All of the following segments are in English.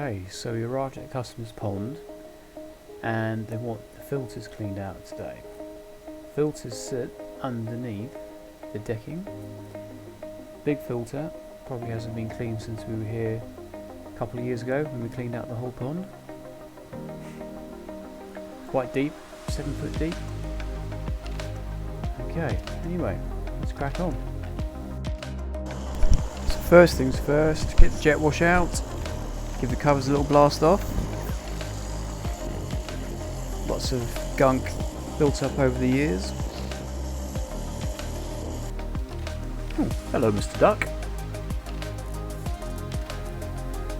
Okay, so we arrived at a customer's pond and they want the filters cleaned out today. Filters sit underneath the decking. Big filter, probably hasn't been cleaned since we were here a couple of years ago when we cleaned out the whole pond. Quite deep, 7 foot deep. Okay, anyway, let's crack on. So first things first, get the jet wash out. Give the covers a little blast off. Lots of gunk built up over the years. Oh, hello Mr. Duck.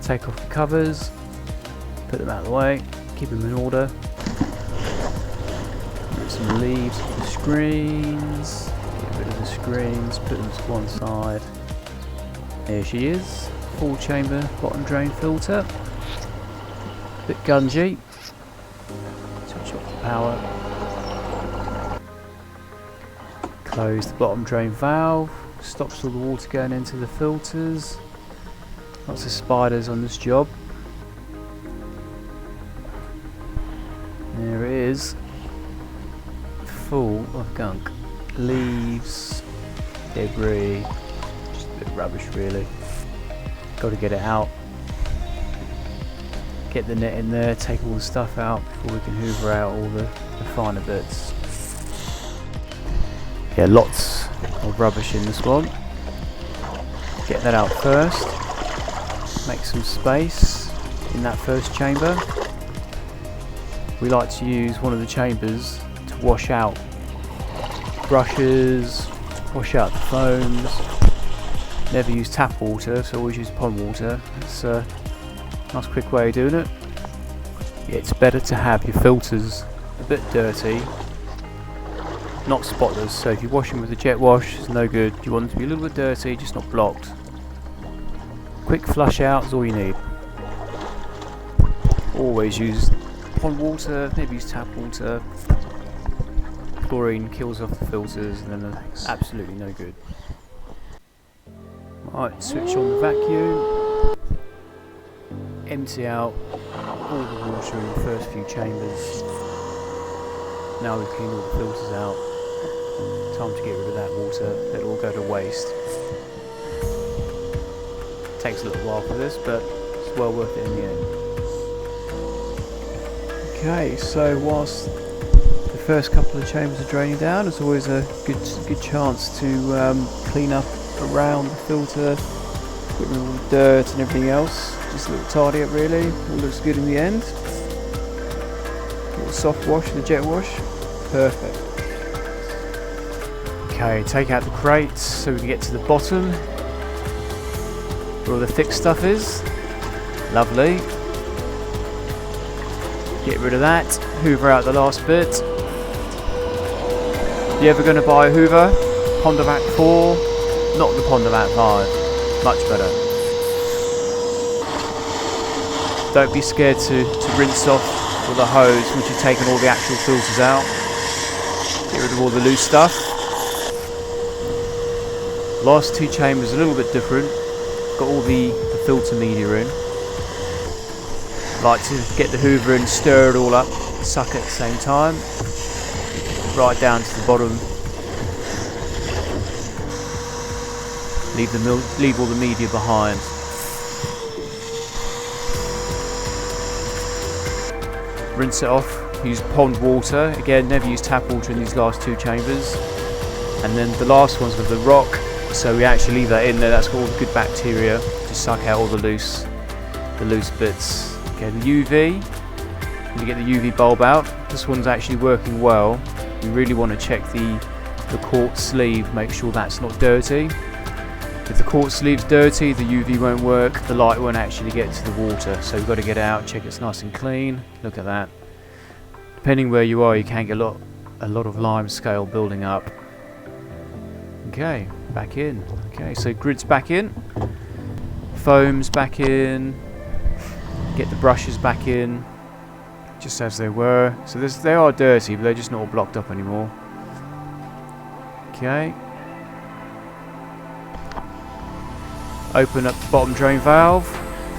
Take off the covers, put them out of the way, keep them in order. Get some leaves for the screens, get rid of the screens, put them to one side. There she is. Full chamber bottom drain filter. Bit gungy. Switch off the power. Close the bottom drain valve. Stops all the water going into the filters. Lots of spiders on this job. There it is. Full of gunk. Leaves, debris, just a bit of rubbish really. Got to get it out, get the net in there, take all the stuff out before we can hoover out all the finer bits. Yeah, lots of rubbish in this one. Get that out first, make some space in that first chamber. We like to use one of the chambers to wash out brushes, wash out the foams. Never use tap water, so always use pond water. It's a nice quick way of doing it. Yeah, it's better to have your filters a bit dirty, not spotless. So if you wash them with a jet wash, it's no good. You want them to be a little bit dirty, just not blocked. Quick flush out is all you need. Always use pond water, never use tap water. Chlorine kills off the filters and then they're absolutely no good. Right, switch on the vacuum, empty out all the water in the first few chambers. Now we've cleaned all the filters out, time to get rid of that water, let it all go to waste. Takes a little while for this, but it's well worth it in the end. Okay, so whilst the first couple of chambers are draining down, it's always a good chance to clean up around the filter, get rid of all the dirt and everything else. Just a little tidy up really, all looks good in the end. A little soft wash, the jet wash, perfect. Okay, take out the crates so we can get to the bottom where all the thick stuff is. Lovely. Get rid of that, hoover out the last bit. You ever going to buy a hoover? Pondovac 4? Not the Pondovac 5, much better. Don't be scared to rinse off with a hose once you've taken all the actual filters out. Get rid of all the loose stuff. Last two chambers are a little bit different. Got all the filter media in. Like to get the hoover in, stir it all up, suck it at the same time. Right down to the bottom. Leave all the media behind. Rinse it off, use pond water. Again, never use tap water in these last two chambers. And then the last one's with the rock, so we actually leave that in there. That's got all the good bacteria to suck out all the loose bits. Okay, the UV, when you get the UV bulb out, this one's actually working well. You really want to check the quartz sleeve, make sure that's not dirty. If the quartz sleeve's dirty, the UV won't work, the light won't actually get to the water. So you've got to get it out, check it's nice and clean. Look at that. Depending where you are, you can get a lot of lime scale building up. Okay, back in. Okay, so grid's back in. Foam's back in. Get the brushes back in, just as they were. So they are dirty, but they're just not all blocked up anymore. Okay. Open up the bottom drain valve,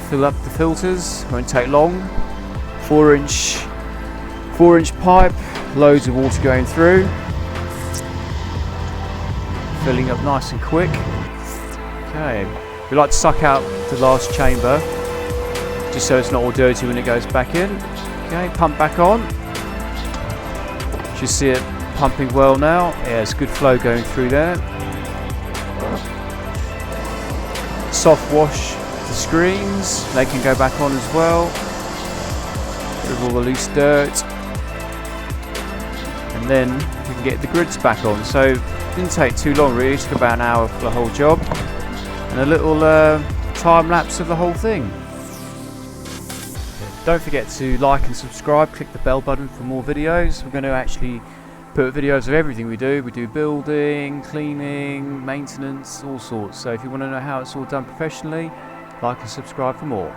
fill up the filters, won't take long. 4-inch pipe, loads of water going through, filling up nice and quick. Okay, we like to suck out the last chamber just so it's not all dirty when it goes back in. Okay, pump back on. You see it pumping well now. Yeah, it's good flow going through there. Soft wash the screens, they can go back on as well. With all the loose dirt. And then we can get the grids back on. So it didn't take too long really, it took about an hour for the whole job. And a little time lapse of the whole thing. Don't forget to like and subscribe, click the bell button for more videos. We're going to actually put videos of everything we do. We do building, cleaning, maintenance, all sorts. So if you want to know how it's all done professionally, like and subscribe for more.